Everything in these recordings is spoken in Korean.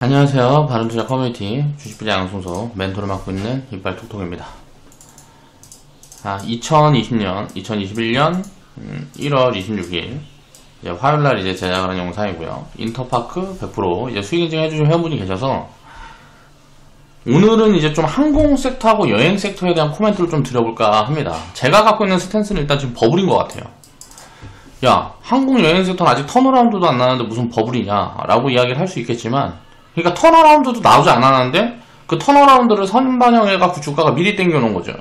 안녕하세요. 바른투자 커뮤니티 주식부장 양승소 멘토를 맡고 있는 이빨톡톡입니다. 2021년 1월 26일 화요일날 이제 제작을 한 영상이고요. 인터파크 100% 이제 수익 인증 해주신 회원분이 계셔서 오늘은 이제 좀 항공 섹터하고 여행 섹터에 대한 코멘트를 좀 드려볼까 합니다. 제가 갖고 있는 스탠스는 일단 지금 버블인 것 같아요. 야, 항공 여행 섹터는 아직 턴어라운드도 안 나는데 무슨 버블이냐 라고 이야기를 할 수 있겠지만, 그러니까 턴어라운드도 나오지 않았는데 그 턴어라운드를 선반영해갖고 주가가 미리 땡겨놓은 거죠.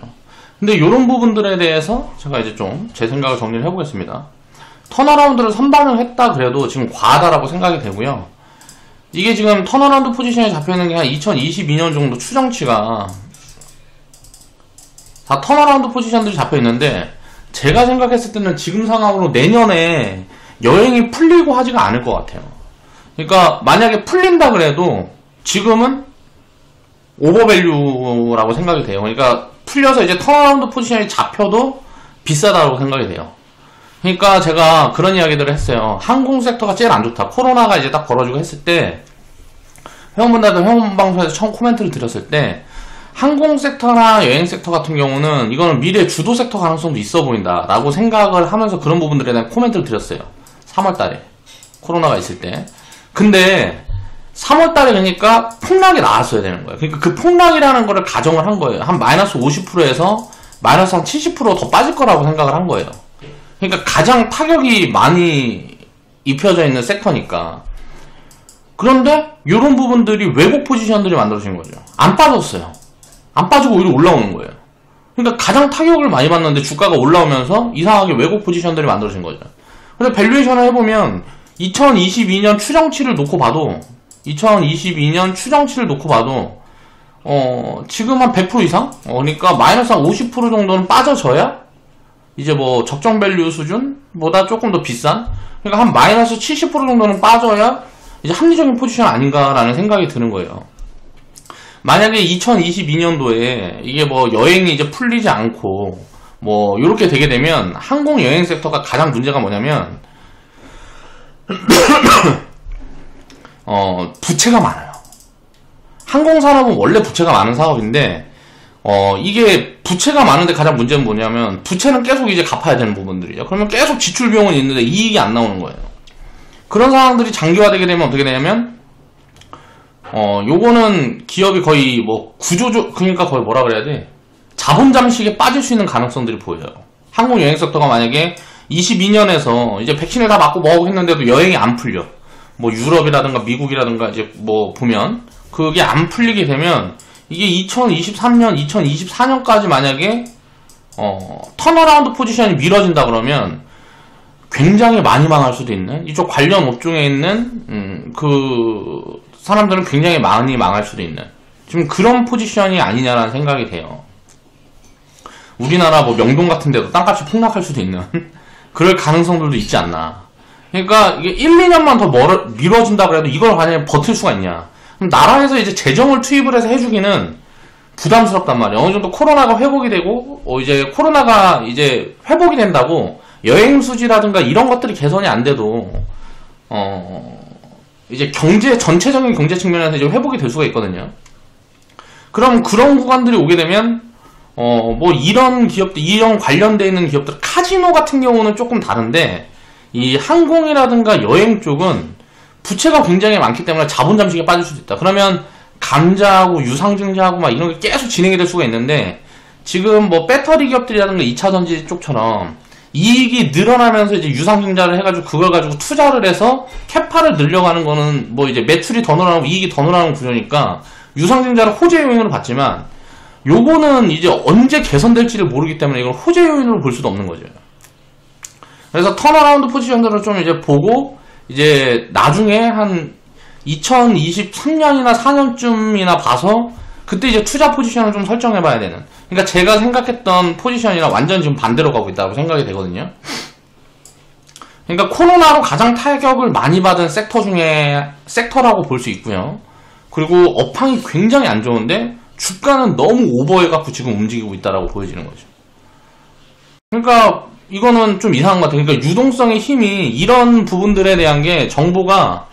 근데 이런 부분들에 대해서 제가 이제 좀 제 생각을 정리를 해보겠습니다. 턴어라운드를 선반영했다 그래도 지금 과하다라고 생각이 되고요. 이게 지금 턴어라운드 포지션에 잡혀있는 게 한 2022년 정도 추정치가 다 턴어라운드 포지션들이 잡혀있는데, 제가 생각했을 때는 지금 상황으로 내년에 여행이 풀리고 하지가 않을 것 같아요. 그러니까 만약에 풀린다 그래도 지금은 오버밸류라고 생각이 돼요. 그러니까 풀려서 이제 턴어라운드 포지션이 잡혀도 비싸다고 생각이 돼요. 그러니까 제가 그런 이야기들을 했어요. 항공 섹터가 제일 안 좋다. 코로나가 이제 딱 벌어지고 했을 때 회원분들도 회원 방송에서 처음 코멘트를 드렸을 때, 항공 섹터나 여행 섹터 같은 경우는 이거는 미래 주도 섹터 가능성도 있어 보인다 라고 생각을 하면서 그런 부분들에 대한 코멘트를 드렸어요. 3월달에 코로나가 있을 때. 근데 3월달에 그러니까 폭락이 나왔어야 되는 거예요. 그러니까 그 폭락이라는 거를 가정을 한 거예요. 한 마이너스 50%에서 마이너스 한 70% 더 빠질 거라고 생각을 한 거예요. 그러니까 가장 타격이 많이 입혀져 있는 섹터니까. 그런데 이런 부분들이 왜곡 포지션들이 만들어진 거죠. 안 빠졌어요. 안 빠지고 오히려 올라오는 거예요. 그러니까 가장 타격을 많이 받는데 주가가 올라오면서 이상하게 왜곡 포지션들이 만들어진 거죠. 근데 밸류에이션을 해보면 2022년 추정치를 놓고 봐도 지금 한 100% 이상? 그러니까 마이너스 한 50% 정도는 빠져져야 이제 뭐 적정 밸류 수준보다 조금 더 비싼, 그러니까 한 마이너스 70% 정도는 빠져야 이제 합리적인 포지션 아닌가라는 생각이 드는 거예요. 만약에 2022년도에 이게 뭐 여행이 이제 풀리지 않고 뭐 요렇게 되게 되면 항공 여행 섹터가 가장 문제가 뭐냐면 부채가 많아요. 항공산업은 원래 부채가 많은 사업인데 이게 부채가 많은데 가장 문제는 뭐냐면 부채는 계속 이제 갚아야 되는 부분들이죠. 그러면 계속 지출 비용은 있는데 이익이 안 나오는 거예요. 그런 상황들이 장기화되게 되면 어떻게 되냐면 요거는 기업이 거의 뭐 그러니까 거의 뭐라 그래야 돼? 자본 잠식에 빠질 수 있는 가능성들이 보여요. 항공 여행 섹터가 만약에 22년에서 이제 백신을 다 맞고 뭐하고 했는데도 여행이 안 풀려. 뭐 유럽이라든가 미국이라든가 이제 뭐 보면 그게 안 풀리게 되면 이게 2023년, 2024년까지 만약에 턴어라운드 포지션이 미뤄진다 그러면 굉장히 많이 망할 수도 있는, 이쪽 관련 업종에 있는 그 사람들은 굉장히 많이 망할 수도 있는 지금 그런 포지션이 아니냐라는 생각이 돼요. 우리나라 뭐 명동 같은 데도 땅값이 폭락할 수도 있는 그럴 가능성들도 있지 않나. 그러니까 이게 1, 2년만 더 미뤄진다 그래도 이걸 만약에 버틸 수가 있냐. 그럼 나라에서 이제 재정을 투입을 해서 해주기는 부담스럽단 말이에요. 어느 정도 코로나가 회복이 되고 이제 코로나가 이제 회복이 된다고 여행 수지라든가 이런 것들이 개선이 안 돼도 이제 전체적인 경제 측면에서 이제 회복이 될 수가 있거든요. 그럼 그런 구간들이 오게 되면 뭐 이런 기업들, 이런 관련되어 있는 기업들, 카지노 같은 경우는 조금 다른데 이 항공이라든가 여행 쪽은 부채가 굉장히 많기 때문에 자본 잠식에 빠질 수도 있다. 그러면 감자하고 유상증자하고 막 이런 게 계속 진행이 될 수가 있는데, 지금 뭐 배터리 기업들이라든가 2차전지 쪽처럼 이익이 늘어나면서 이제 유상증자를 해가지고 그걸 가지고 투자를 해서 캐파를 늘려가는 거는 뭐 이제 매출이 더 늘어나고 이익이 더 늘어나는 구조니까 유상증자를 호재 요인으로 봤지만, 요거는 이제 언제 개선될지를 모르기 때문에 이걸 호재 요인으로 볼 수도 없는 거죠. 그래서 턴어라운드 포지션들을 좀 이제 보고 이제 나중에 한 2023년이나 4년쯤이나 봐서 그때 이제 투자 포지션을 좀 설정해 봐야 되는, 그러니까 제가 생각했던 포지션이랑 완전 지금 반대로 가고 있다고 생각이 되거든요. 그러니까 코로나로 가장 타격을 많이 받은 섹터라고 볼 수 있고요. 그리고 업황이 굉장히 안 좋은데 주가는 너무 오버해갖고 지금 움직이고 있다라고 보여지는 거죠. 그러니까 이거는 좀 이상한 것 같아요. 그러니까 유동성의 힘이 이런 부분들에 대한 게 정보가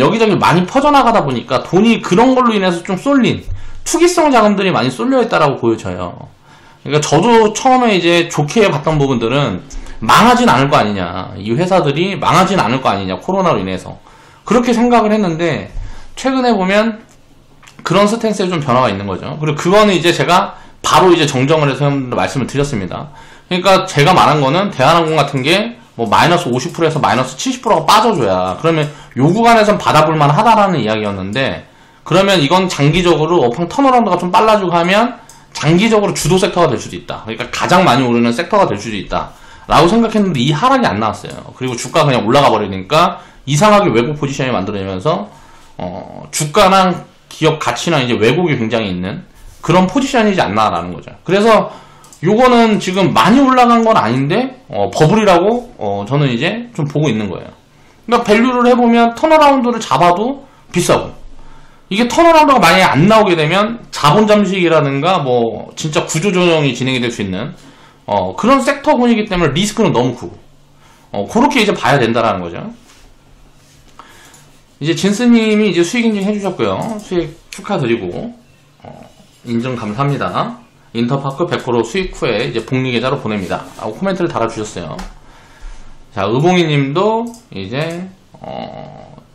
여기저기 많이 퍼져나가다 보니까 돈이 그런 걸로 인해서 좀 쏠린 투기성 자금들이 많이 쏠려있다라고 보여져요. 그러니까 저도 처음에 이제 좋게 봤던 부분들은 망하진 않을 거 아니냐, 이 회사들이 망하진 않을 거 아니냐, 코로나로 인해서 그렇게 생각을 했는데 최근에 보면 그런 스탠스에 좀 변화가 있는 거죠. 그리고 그거는 이제 제가 바로 이제 정정을 해서 여러분들 말씀을 드렸습니다. 그러니까 제가 말한 거는 대한항공 같은 게 뭐 마이너스 50%에서 마이너스 70%가 빠져줘야 그러면 요 구간에선 받아볼만 하다라는 이야기였는데, 그러면 이건 장기적으로 업황 턴어라운드가 좀 빨라지고 하면 장기적으로 주도 섹터가 될 수도 있다. 그러니까 가장 많이 오르는 섹터가 될 수도 있다 라고 생각했는데 이 하락이 안 나왔어요. 그리고 주가가 그냥 올라가 버리니까 이상하게 왜곡 포지션이 만들어지면서 주가랑 기업 가치나 이제 왜곡이 굉장히 있는 그런 포지션이지 않나라는 거죠. 그래서 요거는 지금 많이 올라간 건 아닌데 버블이라고 저는 이제 좀 보고 있는 거예요. 그러니까 밸류를 해보면 턴어라운드를 잡아도 비싸고, 이게 턴어라운드가 만약에 안 나오게 되면 자본 잠식이라든가 뭐 진짜 구조조정이 진행이 될 수 있는 그런 섹터군이기 때문에 리스크는 너무 크고 그렇게 이제 봐야 된다라는 거죠. 이제 진스님이 이제 수익 인증 해주셨고요. 수익 축하드리고 인증 감사합니다. 인터파크 100% 수익 후에 이제 복리 계좌로 보냅니다 하고 코멘트를 달아주셨어요. 자, 의봉이님도 이제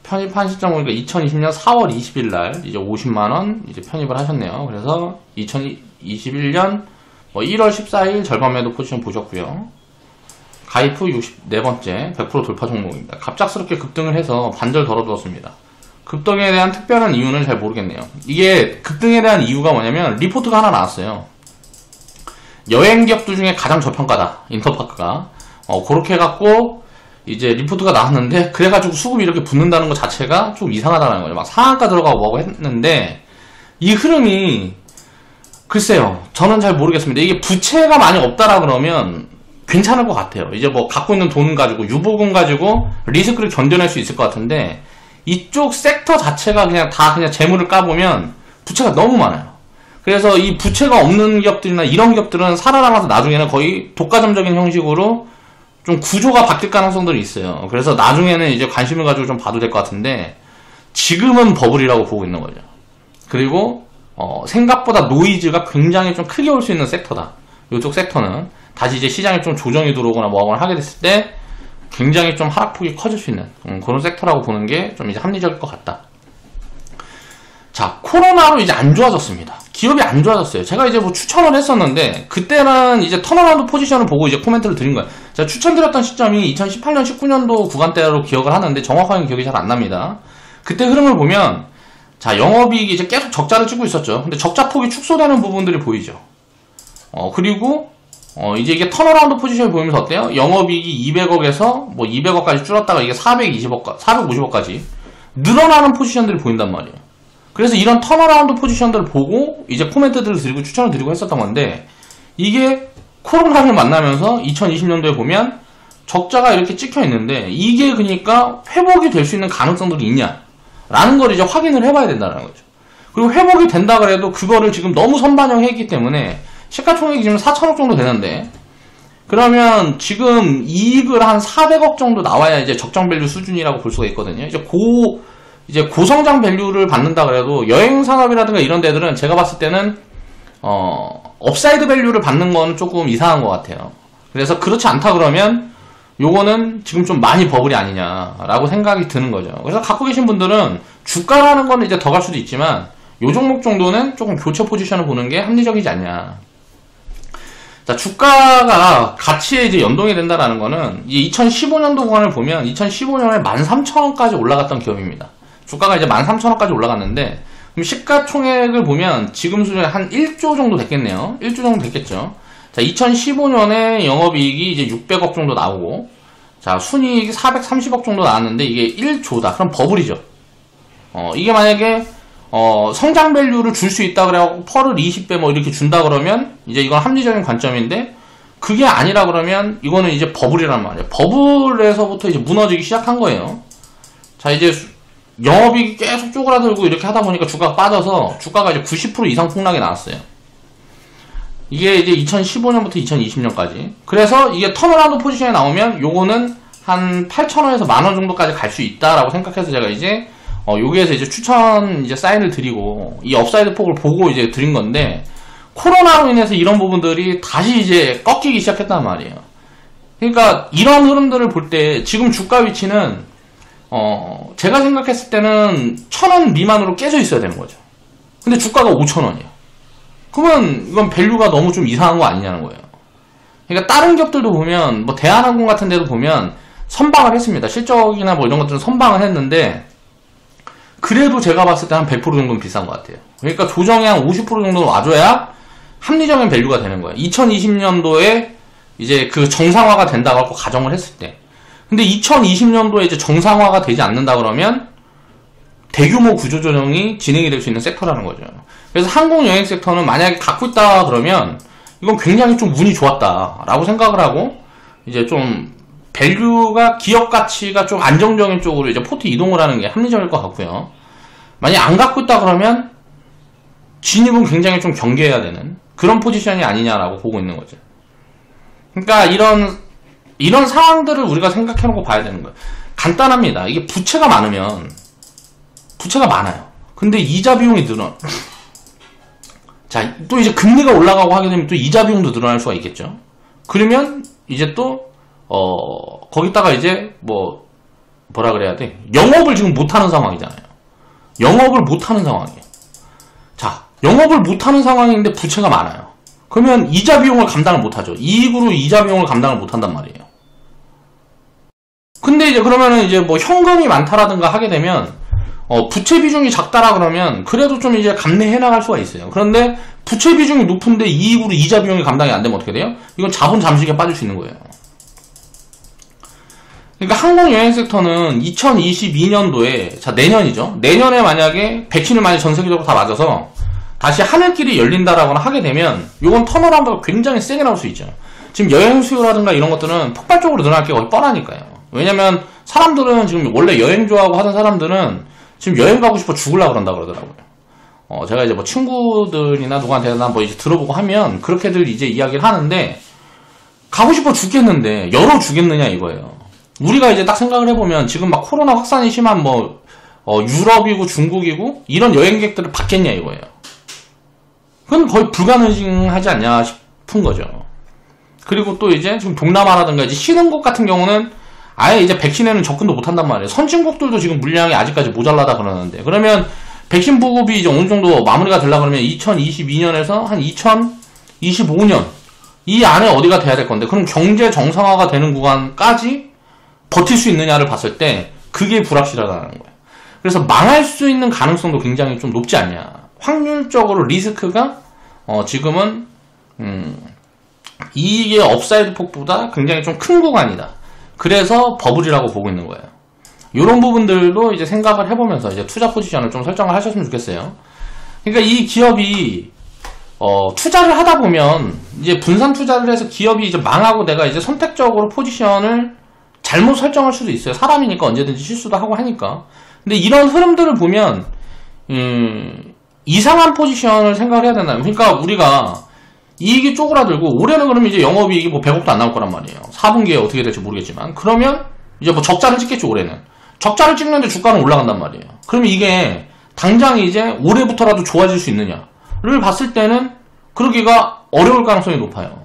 편입한 시점 보니까 2020년 4월 20일 날 이제 50만원 이제 편입을 하셨네요. 그래서 2021년 1월 14일 절반 매도 포지션 보셨고요. 가입 후 64번째 100% 돌파 종목입니다. 갑작스럽게 급등을 해서 반절 덜어두었습니다. 급등에 대한 특별한 이유는 잘 모르겠네요. 이게 급등에 대한 이유가 뭐냐면 리포트가 하나 나왔어요. 여행기업들 중에 가장 저평가다, 인터파크가. 그렇게 해갖고 이제 리포트가 나왔는데, 그래가지고 수급이 이렇게 붙는다는 것 자체가 좀 이상하다는 거죠. 막 상한가 들어가고 뭐고 했는데 이 흐름이 글쎄요, 저는 잘 모르겠습니다. 이게 부채가 많이 없다라 그러면 괜찮을 것 같아요. 이제 뭐 갖고 있는 돈 가지고 유보금 가지고 리스크를 견뎌낼 수 있을 것 같은데, 이쪽 섹터 자체가 그냥 다 그냥 재물을 까보면 부채가 너무 많아요. 그래서 이 부채가 없는 기업들이나 이런 기업들은 살아남아서 나중에는 거의 독과점적인 형식으로 좀 구조가 바뀔 가능성들이 있어요. 그래서 나중에는 이제 관심을 가지고 좀 봐도 될 것 같은데, 지금은 버블이라고 보고 있는 거죠. 그리고 생각보다 노이즈가 굉장히 좀 크게 올 수 있는 섹터다. 이쪽 섹터는 다시 이제 시장에 좀 조정이 들어오거나 뭐하거나 하게 됐을 때 굉장히 좀 하락폭이 커질 수 있는 그런 섹터라고 보는 게 좀 이제 합리적일 것 같다. 자, 코로나로 이제 안 좋아졌습니다. 기업이 안 좋아졌어요. 제가 이제 뭐 추천을 했었는데, 그때는 이제 턴어라운드 포지션을 보고 이제 코멘트를 드린 거예요. 제가 추천드렸던 시점이 2018년, 19년도 구간대로 기억을 하는데 정확하게 기억이 잘 안 납니다. 그때 흐름을 보면, 자, 영업이익이 이제 계속 적자를 찍고 있었죠. 근데 적자폭이 축소되는 부분들이 보이죠. 그리고 이제 이게 턴어라운드 포지션을 보이면서 어때요? 영업이익이 200억에서 뭐 200억까지 줄었다가 이게 450억까지 늘어나는 포지션들이 보인단 말이에요. 그래서 이런 턴어라운드 포지션들을 보고 이제 코멘트들을 드리고 추천을 드리고 했었던 건데, 이게 코로나를 만나면서 2020년도에 보면 적자가 이렇게 찍혀 있는데, 이게 그러니까 회복이 될 수 있는 가능성들이 있냐 라는 걸 이제 확인을 해봐야 된다는 거죠. 그리고 회복이 된다 그래도 그거를 지금 너무 선반영했기 때문에 시가총액이 지금 4천억 정도 되는데, 그러면 지금 이익을 한 400억 정도 나와야 이제 적정 밸류 수준이라고 볼 수가 있거든요. 이제 고성장 밸류를 받는다 그래도 여행 산업이라든가 이런 데들은 제가 봤을 때는 업사이드 밸류를 받는 건 조금 이상한 것 같아요. 그래서 그렇지 않다 그러면 요거는 지금 좀 많이 버블이 아니냐라고 생각이 드는 거죠. 그래서 갖고 계신 분들은 주가라는 거는 이제 더 갈 수도 있지만 요 종목 정도는 조금 교체 포지션을 보는 게 합리적이지 않냐. 자, 주가가 가치에 이제 연동이 된다라는 거는 이 2015년도 구간을 보면 2015년에 13,000원까지 올라갔던 기업입니다. 주가가 이제 13,000원까지 올라갔는데, 그럼 시가총액을 보면 지금 수준에 한 1조 정도 됐겠네요. 1조 정도 됐겠죠. 자, 2015년에 영업이익이 이제 600억 정도 나오고, 자, 순이익이 430억 정도 나왔는데 이게 1조다. 그럼 버블이죠. 이게 만약에 성장 밸류를 줄 수 있다 그래갖고 펄을 20배 뭐 이렇게 준다 그러면 이제 이건 합리적인 관점인데, 그게 아니라 그러면 이거는 이제 버블이란 말이에요. 버블에서부터 이제 무너지기 시작한 거예요. 자, 이제 영업이익이 계속 쪼그라들고 이렇게 하다 보니까 주가가 빠져서 주가가 이제 90% 이상 폭락이 나왔어요. 이게 이제 2015년부터 2020년까지. 그래서 이게 턴어라운드 포지션에 나오면 요거는 한 8,000원에서 10,000원 정도까지 갈 수 있다라고 생각해서 제가 이제 여기에서 이제 추천 이제 사인을 드리고 이 업사이드 폭을 보고 이제 드린 건데, 코로나로 인해서 이런 부분들이 다시 이제 꺾이기 시작했단 말이에요. 그러니까 이런 흐름들을 볼 때 지금 주가 위치는 제가 생각했을 때는 1,000원 미만으로 깨져 있어야 되는 거죠. 근데 주가가 5,000원이에요. 그러면 이건 밸류가 너무 좀 이상한 거 아니냐는 거예요. 그러니까 다른 기업들도 보면 뭐 대한항공 같은 데도 보면 선방을 했습니다. 실적이나 뭐 이런 것들은 선방을 했는데, 그래도 제가 봤을 때 한 100% 정도는 비싼 것 같아요. 그러니까 조정이 한 50% 정도는 와줘야 합리적인 밸류가 되는 거예요. 2020년도에 이제 그 정상화가 된다고 가정을 했을 때. 근데 2020년도에 이제 정상화가 되지 않는다 그러면 대규모 구조조정이 진행이 될 수 있는 섹터라는 거죠. 그래서 항공여행 섹터는 만약에 갖고 있다 그러면 이건 굉장히 좀 운이 좋았다라고 생각을 하고, 이제 좀 밸류가, 기업 가치가 좀 안정적인 쪽으로 이제 포트 이동을 하는 게 합리적일 것 같고요. 만약 안 갖고 있다 그러면 진입은 굉장히 좀 경계해야 되는 그런 포지션이 아니냐라고 보고 있는 거죠. 그러니까 이런 상황들을 우리가 생각해놓고 봐야 되는 거예요. 간단합니다. 이게 부채가 많아요. 근데 이자 비용이 자, 또 이제 금리가 올라가고 하게 되면 또 이자 비용도 늘어날 수가 있겠죠. 그러면 이제 또 거기다가 이제 뭐라 그래야 돼? 영업을 지금 못하는 상황이잖아요. 영업을 못하는 상황이에요. 자, 영업을 못하는 상황인데 부채가 많아요. 그러면 이자 비용을 감당을 못하죠. 이익으로 이자 비용을 감당을 못한단 말이에요. 근데 이제 그러면은 이제 뭐 현금이 많다라든가 하게 되면 부채 비중이 작다라 그러면 그래도 좀 이제 감내해 나갈 수가 있어요. 그런데 부채 비중이 높은데 이익으로 이자 비용이 감당이 안 되면 어떻게 돼요? 이건 자본 잠식에 빠질 수 있는 거예요. 그러니까 항공여행 섹터는 2022년도에, 자, 내년이죠. 내년에 만약에 백신을 많이 전 세계적으로 다 맞아서 다시 하늘길이 열린다라거나 하게 되면 이건 턴어라운드가 굉장히 세게 나올 수 있죠. 지금 여행 수요라든가 이런 것들은 폭발적으로 늘어날 게 거의 뻔하니까요. 왜냐면 사람들은 지금 원래 여행 좋아하고 하던 사람들은 지금 여행 가고 싶어 죽으려고 그런다 그러더라고요. 제가 이제 뭐 친구들이나 누구한테 뭐 이제 들어보고 하면 그렇게들 이제 이야기를 하는데, 가고 싶어 죽겠는데 열어 주겠느냐 이거예요. 우리가 이제 딱 생각을 해보면 지금 막 코로나 확산이 심한 유럽이고 중국이고 이런 여행객들을 받겠냐 이거예요. 그건 거의 불가능하지 않냐 싶은 거죠. 그리고 또 이제 지금 동남아라든가 이제 신흥국 같은 경우는 아예 이제 백신에는 접근도 못한단 말이에요. 선진국들도 지금 물량이 아직까지 모자라다 그러는데, 그러면 백신 보급이 이제 어느 정도 마무리가 되려고 그러면 2022년에서 한 2025년 이 안에 어디가 돼야 될 건데, 그럼 경제 정상화가 되는 구간까지 버틸 수 있느냐를 봤을 때 그게 불확실하다는 거예요. 그래서 망할 수 있는 가능성도 굉장히 좀 높지 않냐. 확률적으로 리스크가 지금은 이익의 업사이드 폭보다 굉장히 좀 큰 구간이다. 그래서 버블이라고 보고 있는 거예요. 이런 부분들도 이제 생각을 해보면서 이제 투자 포지션을 좀 설정을 하셨으면 좋겠어요. 그러니까 이 기업이 투자를 하다 보면 이제 분산 투자를 해서 기업이 이제 망하고 내가 이제 선택적으로 포지션을 잘못 설정할 수도 있어요. 사람이니까 언제든지 실수도 하고 하니까. 근데 이런 흐름들을 보면 이상한 포지션을 생각을 해야 된다. 그러니까 우리가 이익이 쪼그라들고 올해는 그러면 이제 영업이익이 뭐 100억도 안 나올 거란 말이에요. 4분기에 어떻게 될지 모르겠지만, 그러면 이제 뭐 적자를 찍겠죠. 올해는 적자를 찍는데 주가는 올라간단 말이에요. 그러면 이게 당장 이제 올해부터라도 좋아질 수 있느냐를 봤을 때는 그러기가 어려울 가능성이 높아요.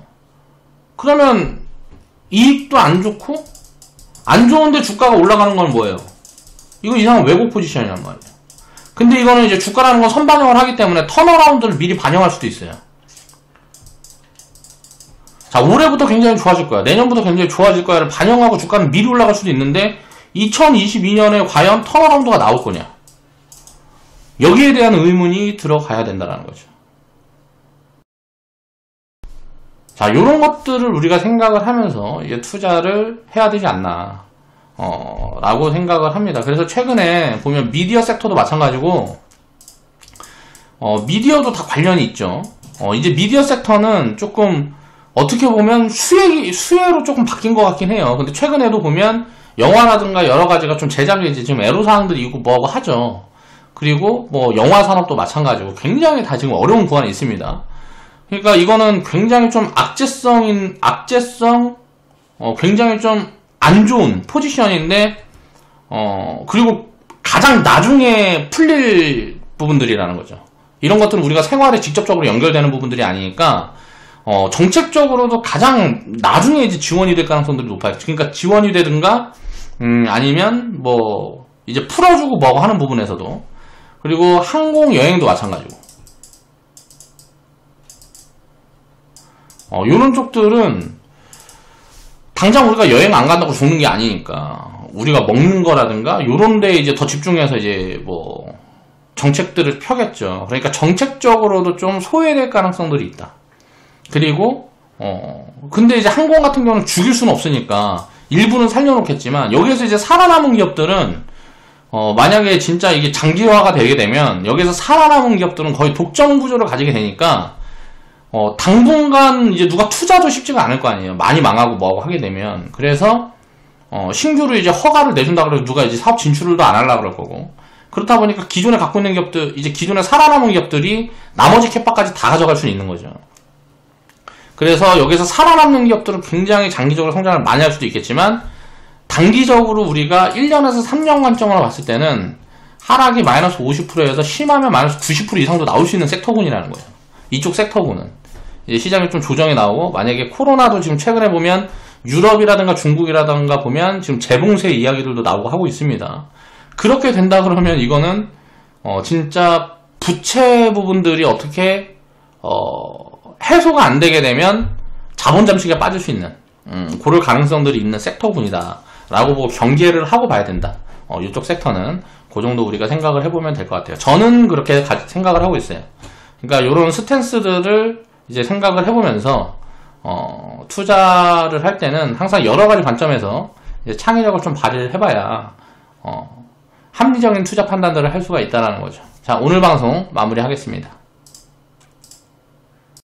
그러면 이익도 안 좋고 안 좋은데 주가가 올라가는 건 뭐예요? 이거 이상한 왜곡 포지션이란 말이에요. 근데 이거는 이제 주가라는 건 선반영을 하기 때문에 턴어라운드를 미리 반영할 수도 있어요. 자, 올해부터 굉장히 좋아질 거야, 내년부터 굉장히 좋아질 거야를 반영하고 주가는 미리 올라갈 수도 있는데 2022년에 과연 턴어라운드가 나올 거냐, 여기에 대한 의문이 들어가야 된다는 거죠. 자, 요런 것들을 우리가 생각을 하면서 이제 투자를 해야 되지 않나 라고 생각을 합니다. 그래서 최근에 보면 미디어 섹터도 마찬가지고 미디어도 다 관련이 있죠. 이제 미디어 섹터는 조금 어떻게 보면 수혜로 조금 바뀐 것 같긴 해요. 근데 최근에도 보면 영화라든가 여러 가지가 좀 제작이 이제 지금 애로사항들이 있고 뭐하고 하죠. 그리고 뭐 영화 산업도 마찬가지고 굉장히 다 지금 어려운 구간에 있습니다. 그러니까 이거는 굉장히 좀 악재성, 굉장히 좀 안 좋은 포지션인데 그리고 가장 나중에 풀릴 부분들이라는 거죠. 이런 것들은 우리가 생활에 직접적으로 연결되는 부분들이 아니니까 정책적으로도 가장 나중에 이제 지원이 될 가능성들이 높아요. 그러니까 지원이 되든가 아니면 뭐 이제 풀어주고 뭐고 하는 부분에서도. 그리고 항공 여행도 마찬가지고. 요런 쪽들은 당장 우리가 여행 안 간다고 죽는 게 아니니까 우리가 먹는 거라든가 요런 데 이제 더 집중해서 이제 뭐 정책들을 펴겠죠. 그러니까 정책적으로도 좀 소외될 가능성들이 있다. 그리고 근데 이제 항공 같은 경우는 죽일 수는 없으니까 일부는 살려놓겠지만 여기에서 이제 살아남은 기업들은 만약에 진짜 이게 장기화가 되게 되면 여기서 살아남은 기업들은 거의 독점 구조를 가지게 되니까 당분간 이제 누가 투자도 쉽지가 않을 거 아니에요. 많이 망하고 뭐하고 하게 되면. 그래서 신규로 이제 허가를 내준다 그래서 누가 이제 사업 진출도 안 하려고 그럴 거고. 그렇다 보니까 기존에 갖고 있는 기업들, 이제 기존에 살아남은 기업들이 나머지 캐파까지 다 가져갈 수는 있는 거죠. 그래서 여기서 살아남는 기업들은 굉장히 장기적으로 성장을 많이 할 수도 있겠지만 단기적으로 우리가 1년에서 3년 관점으로 봤을 때는 하락이 마이너스 50%에서 심하면 마이너스 90% 이상도 나올 수 있는 섹터군이라는 거예요. 이쪽 섹터군은 이제 시장이 좀 조정이 나오고, 만약에 코로나도 지금 최근에 보면 유럽이라든가 중국이라든가 보면 지금 재봉쇄 이야기들도 나오고 하고 있습니다. 그렇게 된다 그러면 이거는 진짜 부채 부분들이 어떻게 해소가 안 되게 되면 자본 잠식에 빠질 수 있는 그럴 가능성들이 있는 섹터군이다 라고 보고 경계를 하고 봐야 된다. 이쪽 섹터는 그 정도 우리가 생각을 해보면 될 것 같아요. 저는 그렇게 생각을 하고 있어요. 그러니까 이런 스탠스들을 이제 생각을 해보면서 투자를 할 때는 항상 여러 가지 관점에서 이제 창의력을 좀 발휘를 해봐야 합리적인 투자 판단들을 할 수가 있다는 거죠. 자, 오늘 방송 마무리하겠습니다.